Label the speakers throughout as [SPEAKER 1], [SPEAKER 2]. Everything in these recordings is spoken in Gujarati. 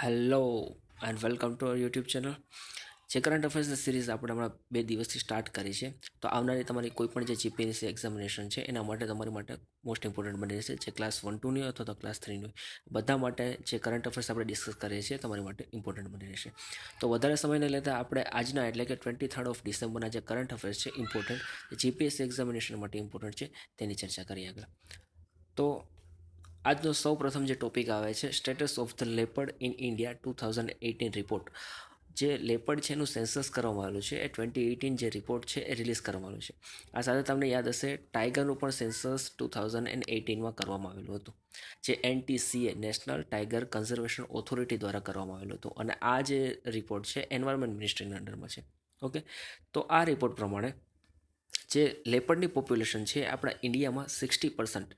[SPEAKER 1] Hello and welcome to our YouTube channel. જે કરંટ અફેર્સની સિરીઝ આપણે હમણાં 2 દિવસથી સ્ટાર્ટ કરી છે. તો આવનારી તમારી કોઈ પણ જે જીપીએસસી એક્ઝામિનેશન છે એના માટે તમારી માટે મોસ્ટ ઇમ્પોર્ટન્ટ બની રહેશે. જે ક્લાસ 1-2ની હોય અથવા તો ક્લાસ 3ની હોય, બધા માટે જે કરંટ અફેર્સ આપણે ડિસ્કસ કરીએ છીએ તમારી માટે ઇમ્પોર્ટન્ટ બની રહેશે. તો વધારે સમયને લેતા આપણે આજના એટલે કે 23rd ઓફ ડિસેમ્બરના જે કરંટ અફેર્સ છે ઇમ્પોર્ટન્ટ, જીપીએસસી એક્ઝામિનેશન માટે ઇમ્પોર્ટન્ટ છે, તેની ચર્ચા કરીએ આગળ. તો આજનો સૌ પ્રથમ જે ટોપિક આવે છે, status of the leopard in India 2018 report. જે લેપર્ડ છે એનું સેન્સસ કરવામાં આવેલું છે, એ 2018 જે રિપોર્ટ છે એ રિલીઝ કરવામાં આવેલું છે. આ સાથે તમને યાદ હશે ટાઈગરનું પણ સેન્સસ 2018માં કરવામાં આવેલું હતું, જે NTCA national tiger conservation authority દ્વારા કરવામાં આવેલું હતું. અને આ જે રિપોર્ટ છે એન્વાયરમેન્ટ મિનિસ્ટ્રીના અંડરમાં છે. ઓકે, તો આ રિપોર્ટ પ્રમાણે જે લેપર્ડની પોપ્યુલેશન છે આપણા ઇન્ડિયામાં 60%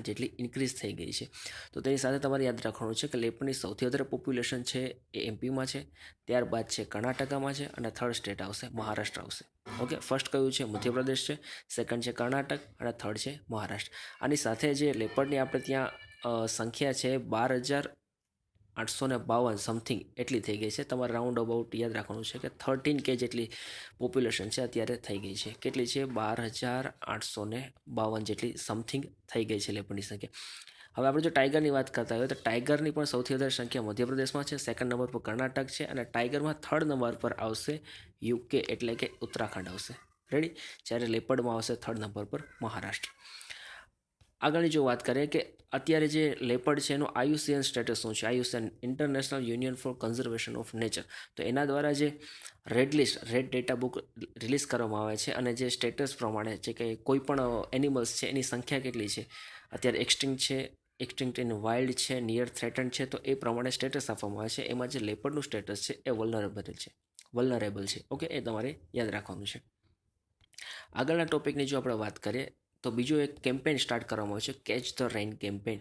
[SPEAKER 1] જેટલી ઇન્ક્રીઝ થઈ ગઈ છે. તો તેની સાથે તમારે યાદ રાખવાનું છે કે લેપર્ડની સૌથી વધારે પોપ્યુલેશન છે એ એમપીમાં છે, ત્યારબાદ છે કર્ણાટકામાં છે, અને થર્ડ સ્ટેટ આવશે મહારાષ્ટ્ર આવશે. ઓકે, ફર્સ્ટ કયું છે મધ્યપ્રદેશ છે, સેકન્ડ છે કર્ણાટક, અને થર્ડ છે મહારાષ્ટ્ર. આની સાથે જે લેપર્ડની આપણે ત્યાં સંખ્યા છે 12,852 સમથિંગ એટલી થઈ ગઈ છે. તમારે રાઉન્ડ અબાઉટ યાદ રાખવાનું છે કે 13K જેટલી પોપ્યુલેશન છે અત્યારે થઈ ગઈ છે. કેટલી છે? 12,852 જેટલી સમથિંગ થઈ ગઈ છે લેપર્ડની સંખ્યા. હવે આપણે જો ટાઈગરની વાત કરતા હોય તો ટાઈગરની પણ સૌથી વધારે સંખ્યા મધ્યપ્રદેશમાં છે, સેકન્ડ નંબર પર કર્ણાટક છે, અને ટાઈગરમાં થર્ડ નંબર પર આવશે UK એટલે કે ઉત્તરાખંડ આવશે. રેડી? જ્યારે લેપર્ડમાં આવશે થર્ડ નંબર પર મહારાષ્ટ્ર. આગળની જો વાત કરીએ કે અત્યારે જે લેપર્ડ છે એનું IUCN સ્ટેટસ શું છે, IUCN international union for conservation of nature. તો એના દ્વારા જે રેડ ડેટા બુક રિલીઝ કરવામાં આવે છે, અને જે સ્ટેટસ પ્રમાણે છે કે કોઈ પણ એનિમલ્સ છે એની સંખ્યા કેટલી છે, અત્યારે એક્સટિંક્ટ ઇન વાઇલ્ડ છે, નિયર થ્રેટન છે, તો એ પ્રમાણે સ્ટેટસ આપવામાં આવે છે. એમાં જે લેપર્ડનું સ્ટેટસ છે એ વલ્નરેબલ છે. ઓકે, એ તમારે યાદ રાખવાનું છે. આગળના ટોપિકની જો આપણે વાત કરીએ તો બીજો એક કેમ્પેઇન સ્ટાર્ટ કરવામાં આવ્યો છે, કેચ ધ રેઇન કેમ્પેઇન.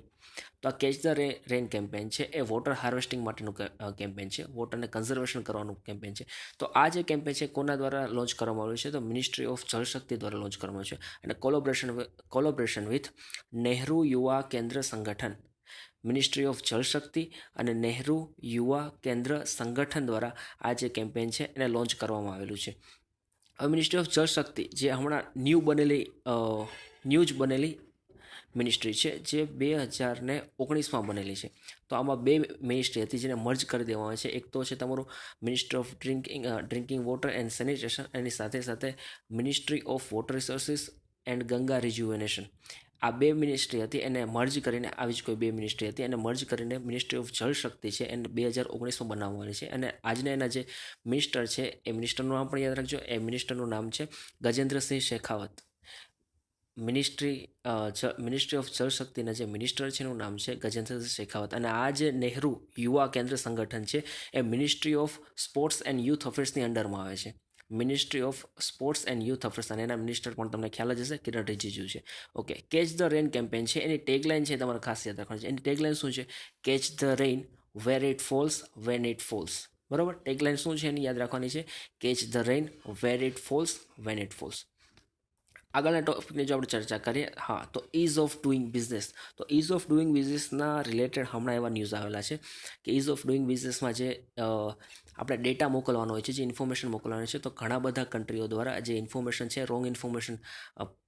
[SPEAKER 1] તો આ કેચ ધ રેઇન કેમ્પેઇન છે એ વોટર હાર્વેસ્ટિંગ માટેનું કેમ્પેઇન છે, વોટરને કન્ઝર્વેશન કરવાનું કેમ્પેઇન છે. તો આ જે કેમ્પેઇન છે કોના દ્વારા લોન્ચ કરવામાં આવ્યું છે? તો મિનિસ્ટ્રી ઓફ જળશક્તિ દ્વારા લોન્ચ કરવામાં આવ્યું છે, અને કોલોબ્રેશન વિથ નહેરુ યુવા કેન્દ્ર સંગઠન, મિનિસ્ટ્રી ઓફ જળશક્તિ અને નહેરુ યુવા કેન્દ્ર સંગઠન દ્વારા આ જે કેમ્પેઇન છે એને લોન્ચ કરવામાં આવેલું છે. હવે મિનિસ્ટ્રી ઓફ જળશક્તિ જે હમણાં ન્યૂ બનેલી મિનિસ્ટ્રી છે, જે 2019માં બનેલી છે. તો આમાં બે મિનિસ્ટ્રી હતી જેને મર્જ કરી દેવામાં આવે છે. એક તો છે તમારું ministry of drinking water and sanitation, એની સાથે ministry of water resources and Ganga rejuvenation. આ બે મિનિસ્ટ્રી હતી, એને મર્જ કરીને આવી જ કોઈ બે મિનિસ્ટ્રી હતી, એને મર્જ કરીને મિનિસ્ટ્રી ઓફ જળશક્તિ છે એને 2019માં બનાવવાની છે. અને આજના એના જે મિનિસ્ટર છે એ મિનિસ્ટરનું નામ પણ યાદ રાખજો. એ મિનિસ્ટરનું નામ છે ગજેન્દ્રસિંહ શેખાવત. મિનિસ્ટ્રી ઓફ જળશક્તિના જે મિનિસ્ટર છે એનું નામ છે ગજેન્દ્રસિંહ શેખાવત. અને આ જે નહેરુ યુવા કેન્દ્ર સંગઠન છે એ ministry of sports and youth અફેર્સની અંડરમાં આવે છે. Ministry of sports and youth affairs, અને એના મિનિસ્ટર પણ તમને ખ્યાલ જ હશે, કિરણ રિજિજુ છે. Okay, catch the rain campaign છે એની ટેગલાઇન છે તમારે ખાસ યાદ રાખવાની છે. એની ટેગલાઇન શું છે? Catch the rain where it falls when it falls. બરાબર, ટેગલાઇન શું છે એની યાદ રાખવાની છે? Catch the rain where it falls when it falls. આગળના ટોપિકની જો આપણે ચર્ચા કરીએ, હા, તો ઇઝ ઓફ ડુઈંગ બિઝનેસ. તો ઇઝ ઓફ ડુઈંગ બિઝનેસના રિલેટેડ હમણાં એવા ન્યૂઝ આવેલા છે કે ઇઝ ઓફ ડુઈંગ બિઝનેસમાં જે આપણે ડેટા મોકલવાનો હોય છે, જે ઇન્ફોર્મેશન મોકલવાની છે, તો ઘણા બધા કન્ટ્રીઓ દ્વારા જે ઇન્ફોર્મેશન છે, રોંગ ઇન્ફોર્મેશન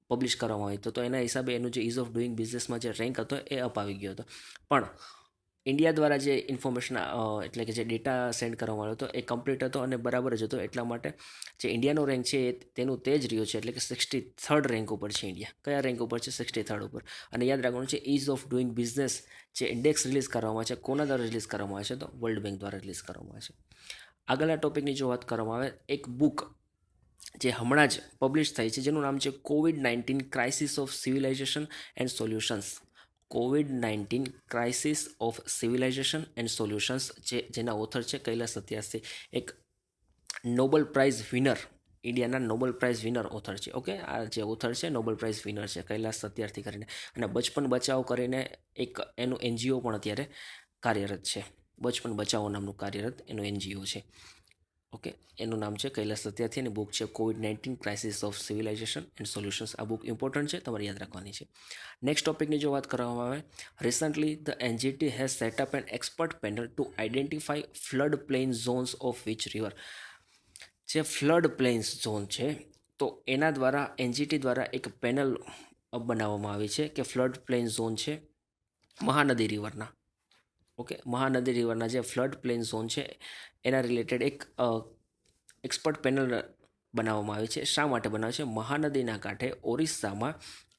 [SPEAKER 1] પબ્લિશ કરવામાં આવી. તો એના હિસાબે એનું જે ઇઝ ઓફ ડુઈંગ બિઝનેસમાં જે રેન્ક હતો એ અપ આવી ગયો હતો. પણ ઇન્ડિયા દ્વારા જે ઇન્ફોર્મેશન એટલે કે જે ડેટા સેન્ડ કરવામાં આવ્યો હતો એ કમ્પ્લીટ હતો અને બરાબર જ હતો. એટલા માટે જે ઇન્ડિયાનો રેન્ક છે તેનું તે જ રહ્યું છે, એટલે કે 63rd રેન્ક ઉપર છે ઇન્ડિયા. કયા રેન્ક ઉપર છે? 63rd ઉપર. અને યાદ રાખવાનું છે ઇઝ ઓફ ડુઈંગ બિઝનેસ જે ઇન્ડેક્સ રિલીઝ કરવામાં આવે છે, કોના દ્વારા રિલીઝ કરવામાં આવે છે? તો વર્લ્ડ બેંક દ્વારા રિલીઝ કરવામાં આવે છે. આગળના ટોપિકની જો વાત કરવામાં આવે, એક બુક જે હમણાં જ પબ્લિશ થઈ છે જેનું નામ છે COVID-19 crisis of civilisation and solutions. COVID-19 crisis of civilisation and solutions, જેના ઓથર છે કૈલાસ સત્યાર્થી, એક નોબલ પ્રાઇઝ વિનર, ઇન્ડિયાના નોબલ પ્રાઇઝ વિનર ઓથર છે. ઓકે, આ જે ઓથર છે નોબલ પ્રાઇઝ વિનર છે કૈલાસ સત્યાર્થી કરીને. અને બચપન બચાવ કરીને એક એનું NGO પણ અત્યારે કાર્યરત છે. બચપન બચાવો નામનું કાર્યરત એનું NGO છે. ઓકે, એનું નામ છે કૈલાસ સત્યાર્થી, એની બુક છે COVID-19 crisis of civilisation and solutions. આ બુક ઇમ્પોર્ટન્ટ છે, તમારે યાદ રાખવાની છે. નેક્સ્ટ ટોપિકની જો વાત કરવામાં આવે, recently the NGT has set up an expert panel to identify flood plain zones of which river. જે ફ્લડ પ્લેન્સ ઝોન છે, તો એના દ્વારા એનજીટી દ્વારા એક પેનલ બનાવવામાં આવી છે કે ફ્લડ પ્લેન ઝોન છે મહાનદી રિવરના. ઓકે, મહાનદી રિવરના જે ફ્લડ પ્લેન ઝોન છે એના રિલેટેડ એક એક્સપર્ટ પેનલ બનાવવામાં આવી છે. શા માટે બનાવે છે? મહાનદીના કાંઠે ઓરિસ્સામાં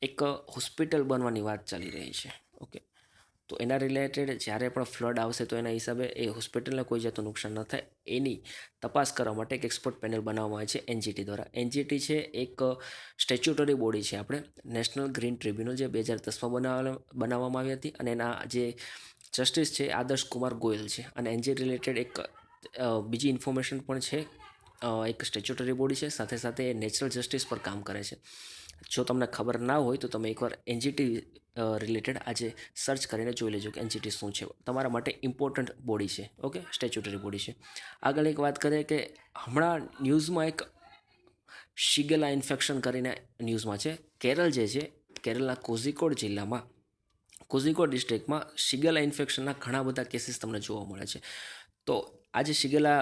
[SPEAKER 1] એક હોસ્પિટલ બનવાની વાત ચાલી રહી છે. ઓકે, તો એના રિલેટેડ જ્યારે પણ ફ્લડ આવશે તો એના હિસાબે એ હોસ્પિટલને કોઈ જાતનું નુકસાન ન થાય એની તપાસ કરવા માટે એક એક્સપર્ટ પેનલ બનાવવામાં આવે છે એનજીટી દ્વારા. એનજીટી છે એક સ્ટેચ્યુટરી બોડી છે, આપણે નેશનલ ગ્રીન ટ્રિબ્યુનલ, જે 2010માં બનાવવામાં આવી હતી, અને એના જે જસ્ટિસ છે આદર્શ કુમાર ગોયલ છે. અને એનજી રિલેટેડ એક બીજી ઇન્ફોર્મેશન પણ છે, એક સ્ટેચ્યુટરી બોડી છે, સાથે સાથે એ નેચરલ જસ્ટિસ પર કામ કરે છે. જો તમને ખબર ના હોય તો તમે એકવાર એનજીટી રિલેટેડ આજે સર્ચ કરીને જોઈ લેજો કે એનજીટી શું છે. તમારા માટે ઇમ્પોર્ટન્ટ બોડી છે. ઓકે, સ્ટેચ્યુટરી બોડી છે. આગળ એક વાત કરીએ કે હમણાં ન્યૂઝમાં એક શિગેલા ઇન્ફેક્શન કરીને ન્યૂઝમાં છે. કેરળ જે છે, કેરળના કોઝિકોડ જિલ્લામાં, કોઝિકોડ ડિસ્ટ્રિક્ટમાં શિગેલા ઇન્ફેક્શનના ઘણા બધા કેસીસ તમને જોવા મળે છે. તો આ જે શિગેલા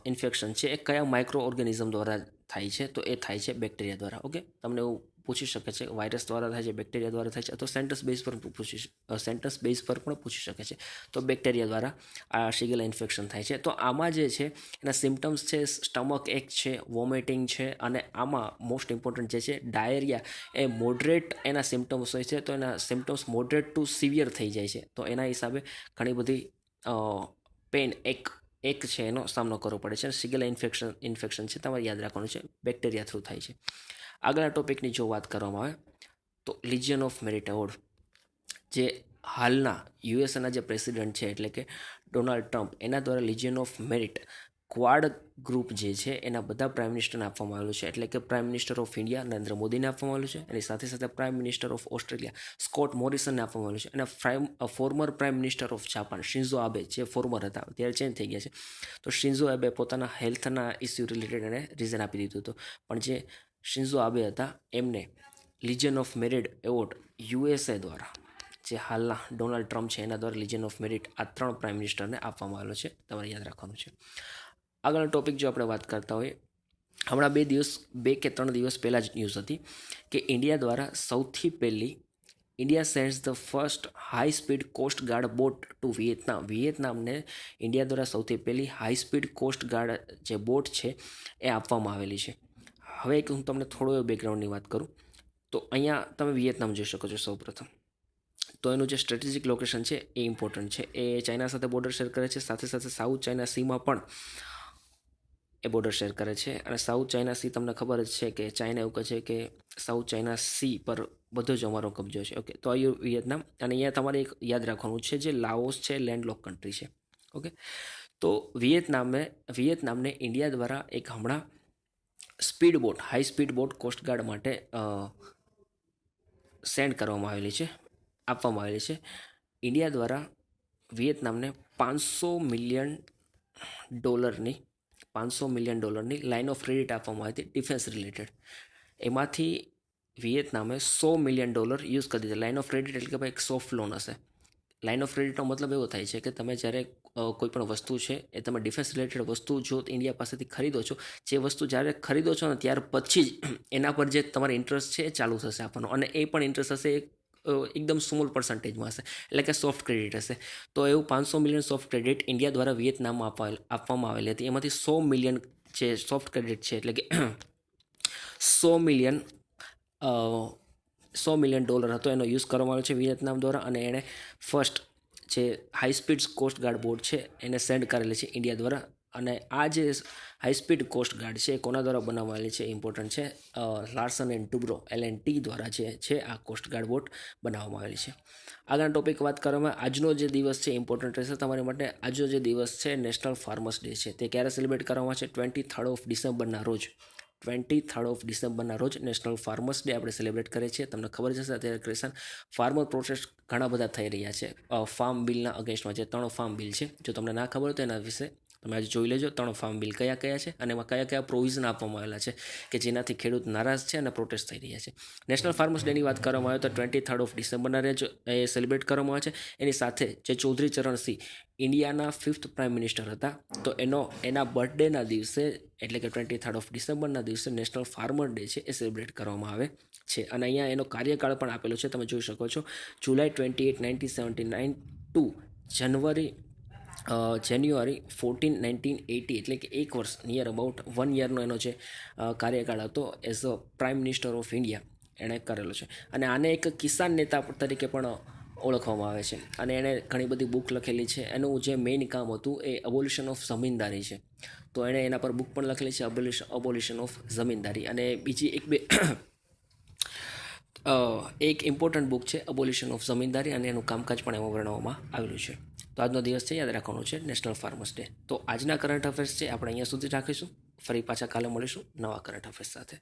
[SPEAKER 1] ઇન્ફેક્શન છે એ કયા માઇક્રો ઓર્ગેનિઝમ દ્વારા થાય છે? તો એ થાય છે બેક્ટેરિયા દ્વારા. ઓકે, તમને એવું પૂછી શકે છે વાયરસ દ્વારા થાય છે, બેક્ટેરિયા દ્વારા થાય છે, અથવા સેન્ટસ બેઝ પર પણ પૂછી શકે છે. તો બેક્ટેરિયા દ્વારા આ શિગેલા ઇન્ફેક્શન થાય છે. તો આમાં જે છે એના સિમ્ટમ્સ છે સ્ટમક એક છે, વોમિટિંગ છે, અને આમાં મોસ્ટ ઇમ્પોર્ટન્ટ જે છે ડાયરિયા, એ મોડરેટ એના સિમ્ટમ્સ હોય છે. તો એના સિમ્ટમ્સ મોડરેટ ટુ સિવિયર થઈ જાય છે. તો એના હિસાબે ઘણી બધી પેન એક છે એનો સામનો કરવો પડે છે. શિગેલા ઇન્ફેક્શન છે, તમારે યાદ રાખવાનું છે, બેક્ટેરિયા થ્રુ થાય છે. આગળના ટોપિકની જો વાત કરવામાં આવે તો લિજિયન ઓફ મેરિટ એવોર્ડ, જે હાલના યુએસએના જે પ્રેસિડેન્ટ છે એટલે કે ડોનાલ્ડ ટ્રમ્પ, એના દ્વારા લિજિયન ઓફ મેરિટ ક્વાડ ગ્રુપ જે છે એના બધા પ્રાઇમ મિનિસ્ટરને આપવામાં આવેલું છે. એટલે કે prime minister of India Narendra મોદીને આપવામાં આવેલું છે, એની સાથે સાથે prime minister of Australia Scott મોરિસનને આપવામાં આવેલું છે, અને former prime minister of Japan Shinzo Abe, જે ફોર્મર હતા ત્યારે ચેન્જ થઈ ગયા છે, તો શિન્ઝો આબે પોતાના હેલ્થના ઇસ્યુ રિલેટેડ એને રીઝન આપી દીધું હતું. પણ જે શિન્ઝો આબે હતા એમને લિજિયન ઓફ મેરિટ એવોર્ડ યુએસએ દ્વારા, જે હાલના ડોનાલ્ડ ટ્રમ્પ છે એના દ્વારા લિજિયન ઓફ મેરિટ આ 3 પ્રાઇમ મિનિસ્ટરને આપવામાં આવેલો છે. તમારે યાદ રાખવાનું છે. આગળનો ટોપિક જો આપણે વાત કરતા હોઈએ, હમણાં 2 કે 3 દિવસ પહેલાં જ ન્યૂઝ હતી કે ઇન્ડિયા દ્વારા સૌથી પહેલી India sends the first high speed coast guard boat to Vietnam. વિયેતનામને ઇન્ડિયા દ્વારા સૌથી પહેલી હાઈ સ્પીડ કોસ્ટ ગાર્ડ જે બોટ છે એ આપવામાં આવેલી છે. હવે એક હું તમને થોડો એવો બેકગ્રાઉન્ડની વાત કરું તો અહીંયા તમે વિયેતનામ જોઈ શકો છો. સૌપ્રથમ તો એનું જે સ્ટ્રેટેજિક લોકેશન છે એ ઇમ્પોર્ટન્ટ છે. એ ચાઇના સાથે બોર્ડર શેર કરે છે, સાથે સાથે સાઉથ ચાઇના સીમાં પણ એ બોર્ડર શેર કરે છે. અને સાઉથ ચાઇના સી તમને ખબર જ છે કે ચાઇના એવું કહે છે કે સાઉથ ચાઇના સી પર બધો જ અમારો કબજો છે. ઓકે, તો આ વિયેતનામ, અને અહીંયા તમારે એક યાદ રાખવાનું છે, જે લાઓસ છે લેન્ડલોક કન્ટ્રી છે. ઓકે, તો વિયેતનામને ઇન્ડિયા દ્વારા એક હમણાં speed boat, high speed boat coastguard માટે સેન્ડ કરવામાં આવેલી છે, આપવામાં આવેલી છે. ઇન્ડિયા દ્વારા વિયેતનામને $500 મિલિયન લાઇન ઓફ ક્રેડિટ આપવામાં આવી હતી ડિફેન્સ રિલેટેડ. એમાંથી વિયેતનામે $100 મિલિયન યુઝ કરી દીધા. લાઇન ઓફ ક્રેડિટ એટલે કે ભાઈ એક સોફ્ટ લોન હશે. લાઇન ઓફ ક્રેડિટનો મતલબ એવો થાય છે કે તમે જ્યારે કોઈ પણ વસ્તુ છે એ તમે ડિફેન્સ રિલેટેડ વસ્તુ જો ઇન્ડિયા પાસેથી ખરીદો છો, જે વસ્તુ જ્યારે ખરીદો છો ને ત્યાર પછી જ એના પર જે તમારે ઇન્ટરેસ્ટ છે એ ચાલુ થશે આપવાનો, અને એ પણ ઇન્ટરેસ્ટ હશે એકદમ સ્મોલ પર્સન્ટેજમાં હશે, એટલે કે સોફ્ટ ક્રેડિટ હશે. તો એવું 500 મિલિયન સોફ્ટ ક્રેડિટ ઇન્ડિયા દ્વારા વિયેતનામમાં આપવામાં આવેલી હતી. એમાંથી 100 મિલિયન જે સોફ્ટ ક્રેડિટ છે એટલે કે $100 મિલિયન હતો, એનો યુઝ કરવામાં આવ્યો છે વિયેતનામ દ્વારા. અને એણે ફર્સ્ટ જે high speed coast guard boat છે એને સેન્ડ કરેલી છે ઇન્ડિયા દ્વારા. અને આ જે હાઈ સ્પીડ કોસ્ટ ગાર્ડ છે એ કોના દ્વારા બનાવાયેલી છે ઇમ્પોર્ટન્ટ છે, લાર્સન એન્ડ ટુબ્રો LNT દ્વારા જે છે આ કોસ્ટ ગાર્ડ બોટ બનાવવામાં આવેલી છે. આગળના ટોપિક વાત કરવામાં, આજનો જે દિવસ છે ઇમ્પોર્ટન્ટ રહેશે તમારી માટે. આજનો જે દિવસ છે નેશનલ ફાર્મર્સ ડે છે. તે ક્યારે સેલિબ્રેટ કરવામાં છે? 23 ડિસેમ્બરના રોજ. 23 રોજ નેશનલ ફાર્મર્સ ડે આપણે સેલિબ્રેટ કરીએ છીએ. તમને ખબર જ હશે અત્યારે ક્રેશન ફાર્મર પ્રોટેસ્ટ ઘણા બધા થઈ રહ્યા છે ફાર્મ બિલના અગેન્સ્ટમાં, જે 3 ફાર્મ બિલ છે. જો તમને ના ખબર હોય તો એના વિશે તમે આજે જોઈ લેજો 3 ફાર્મ બિલ કયા કયા છે અને એમાં કયા કયા પ્રોવિઝન આપવામાં આવેલા છે કે જેનાથી ખેડૂત નારાજ છે અને પ્રોટેસ્ટ થઈ રહ્યા છે. નેશનલ ફાર્મર્સ ડેની વાત કરવામાં આવે તો 23 ઓફ ડિસેમ્બરના રોજ એ સેલિબ્રેટ કરવામાં આવે છે. એની સાથે જે ચૌધરી ચરણસિંહ ઇન્ડિયાના 5th પ્રાઇમ મિનિસ્ટર હતા, તો એના બર્થડેના દિવસે એટલે કે 23 ઓફ ડિસેમ્બરના દિવસે નેશનલ ફાર્મર ડે છે એ સેલિબ્રેટ કરવામાં આવે છે. અને અહીંયા એનો કાર્યકાળ પણ આપેલો છે, તમે જોઈ શકો છો, જુલાઈ 28, 1979 ટુ જાન્યુઆરી 14, 1980, એટલે કે 1 વર્ષ, નિયર અબાઉટ 1 યરનો એનો જે કાર્યકાળ હતો as a prime minister of India એણે કરેલો છે. અને આને એક કિસાન નેતા તરીકે પણ ઓળખવામાં આવે છે અને એણે ઘણી બધી બુક લખેલી છે. એનું જે મેઇન કામ હતું એ અબોલ્યુશન ઓફ જમીનદારી છે, તો એણે એના પર બુક પણ લખેલી છે, અબોલ્યુશન ઓફ જમીનદારી. અને બીજી એક ઇમ્પોર્ટન્ટ બુક છે અબોલ્યુશન ઓફ જમીનદારી, અને એનું કામકાજ પણ એમાં વર્ણવવામાં આવેલું છે. તો આજનો દિવસ છે, યાદ રાખવાનો છે નેશનલ ફાર્મર્સ ડે. તો આજના કરંટ અફેર્સ છે આપણે અહીંયા સુધી રાખીશું. ફરી પાછા કાલે મળીશું નવા કરંટ અફેર્સ સાથે.